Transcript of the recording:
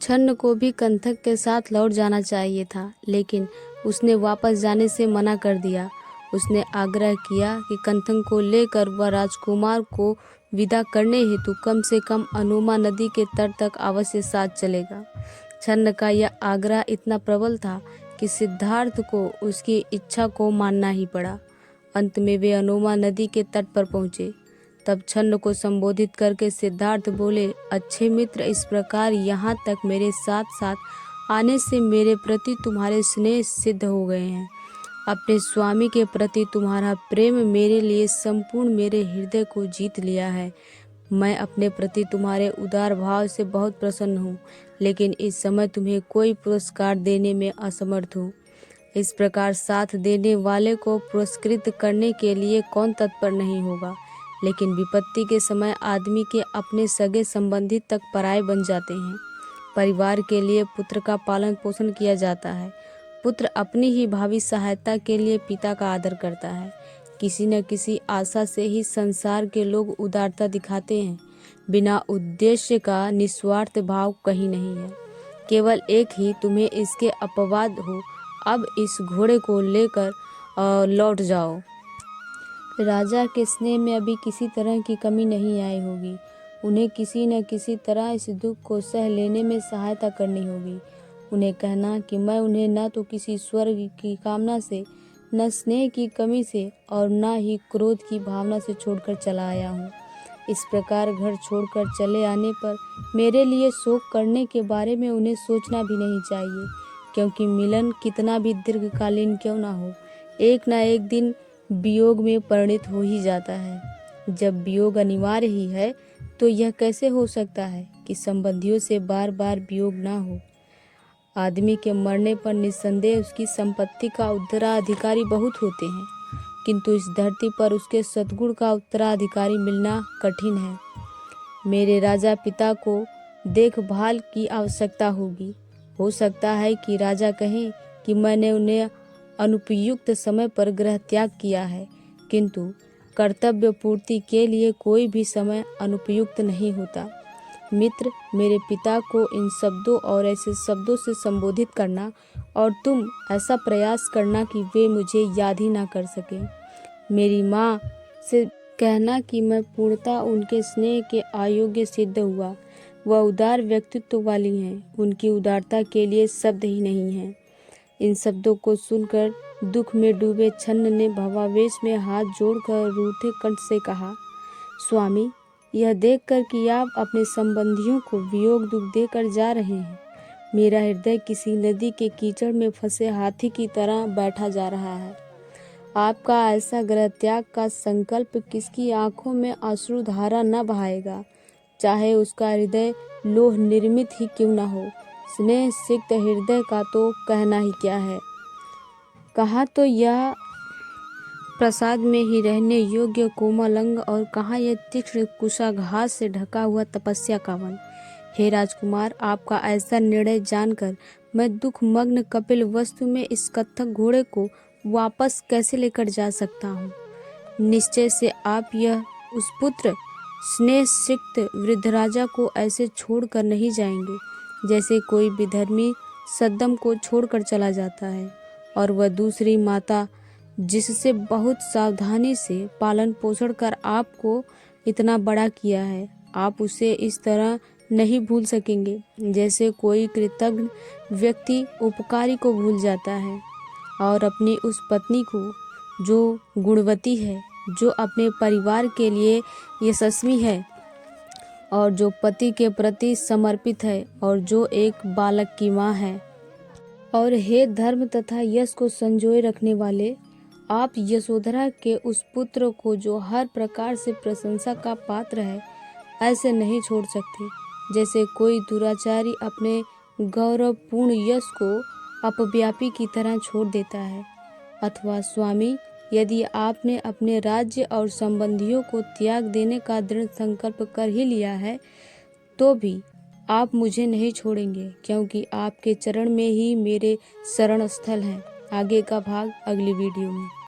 छन्न को भी कंथक के साथ लौट जाना चाहिए था, लेकिन उसने वापस जाने से मना कर दिया। उसने आग्रह किया कि कंथक को लेकर वह राजकुमार को विदा करने हेतु कम से कम अनुमा नदी के तट तक अवश्य साथ चलेगा। छन्न का यह आग्रह इतना प्रबल था कि सिद्धार्थ को उसकी इच्छा को मानना ही पड़ा। अंत में वे अनुमा नदी के तट पर पहुंचे। तब छन्न को संबोधित करके सिद्धार्थ बोले, अच्छे मित्र, इस प्रकार यहाँ तक मेरे साथ साथ आने से मेरे प्रति तुम्हारे स्नेह सिद्ध हो गए हैं। अपने स्वामी के प्रति तुम्हारा प्रेम मेरे लिए संपूर्ण मेरे हृदय को जीत लिया है। मैं अपने प्रति तुम्हारे उदार भाव से बहुत प्रसन्न हूँ, लेकिन इस समय तुम्हें कोई पुरस्कार देने में असमर्थ हूँ। इस प्रकार साथ देने वाले को पुरस्कृत करने के लिए कौन तत्पर नहीं होगा, लेकिन विपत्ति के समय आदमी के अपने सगे संबंधी तक पराये बन जाते हैं। परिवार के लिए पुत्र का पालन पोषण किया जाता है। पुत्र अपनी ही भावी सहायता के लिए पिता का आदर करता है। किसी न किसी आशा से ही संसार के लोग उदारता दिखाते हैं। बिना उद्देश्य का निस्वार्थ भाव कहीं नहीं है। केवल एक ही तुम्हें इसके अपवाद हो। अब इस घोड़े को लेकर लौट जाओ। राजा के स्नेह में अभी किसी तरह की कमी नहीं आई होगी। उन्हें किसी न किसी तरह इस दुख को सह लेने में सहायता करनी होगी। उन्हें कहना कि मैं उन्हें न तो किसी स्वर्ग की कामना से, न स्नेह की कमी से और न ही क्रोध की भावना से छोड़कर चला आया हूँ। इस प्रकार घर छोड़कर चले आने पर मेरे लिए शोक करने के बारे में उन्हें सोचना भी नहीं चाहिए, क्योंकि मिलन कितना भी दीर्घकालीन क्यों ना हो, एक न एक दिन वियोग में परिणित हो ही जाता है। जब वियोग अनिवार्य ही है तो यह कैसे हो सकता है कि संबंधियों से बार बार वियोग ना हो। आदमी के मरने पर निस्संदेह उसकी संपत्ति का उत्तराधिकारी बहुत होते हैं, किंतु इस धरती पर उसके सद्गुण का उत्तराधिकारी मिलना कठिन है। मेरे राजा पिता को देखभाल की आवश्यकता होगी। हो सकता है कि राजा कहें कि मैंने उन्हें अनुपयुक्त समय पर गृह त्याग किया है, किंतु कर्तव्य पूर्ति के लिए कोई भी समय अनुपयुक्त नहीं होता। मित्र, मेरे पिता को इन शब्दों और ऐसे शब्दों से संबोधित करना और तुम ऐसा प्रयास करना कि वे मुझे याद ही ना कर सकें। मेरी माँ से कहना कि मैं पूर्णतः उनके स्नेह के अयोग्य सिद्ध हुआ। वह उदार व्यक्तित्व वाली हैं, उनकी उदारता के लिए शब्द ही नहीं हैं। इन शब्दों को सुनकर दुख में डूबे छन्न ने भावावेश में हाथ जोड़कर रूठे कंठ से कहा, स्वामी, यह देखकर कि आप अपने संबंधियों को वियोग दुख देकर जा रहे हैं, मेरा हृदय किसी नदी के कीचड़ में फंसे हाथी की तरह बैठा जा रहा है। आपका ऐसा गृह त्याग का संकल्प किसकी आंखों में अश्रुधारा न बहाएगा, चाहे उसका हृदय लोह निर्मित ही क्यों न हो। स्नेह सिक्त हृदय का तो कहना ही क्या है। कहाँ तो यह प्रसाद में ही रहने योग्य कोमल अंग, और कहाँ यह तीक्ष्ण कुशाघात से ढका हुआ तपस्या का वन। हे राजकुमार, आपका ऐसा निर्णय जानकर मैं दुख मग्न कपिल वस्तु में इस कत्थक घोड़े को वापस कैसे लेकर जा सकता हूँ। निश्चय से आप यह उस पुत्र स्नेह सिक्त वृद्ध राजा को ऐसे छोड़कर नहीं जाएंगे जैसे कोई विधर्मी सद्दम को छोड़कर चला जाता है, और वह दूसरी माता जिससे बहुत सावधानी से पालन पोषण कर आपको इतना बड़ा किया है, आप उसे इस तरह नहीं भूल सकेंगे जैसे कोई कृतज्ञ व्यक्ति उपकारी को भूल जाता है। और अपनी उस पत्नी को जो गुणवती है, जो अपने परिवार के लिए यशस्वी है, और जो पति के प्रति समर्पित है, और जो एक बालक की माँ है। और हे धर्म तथा यश को संजोए रखने वाले, आप यशोधरा के उस पुत्र को जो हर प्रकार से प्रशंसा का पात्र है, ऐसे नहीं छोड़ सकते जैसे कोई दुराचारी अपने गौरवपूर्ण यश को अपव्यापी की तरह छोड़ देता है। अथवा स्वामी, यदि आपने अपने राज्य और संबंधियों को त्याग देने का दृढ़ संकल्प कर ही लिया है, तो भी आप मुझे नहीं छोड़ेंगे, क्योंकि आपके चरण में ही मेरे शरण स्थल है। आगे का भाग अगली वीडियो में।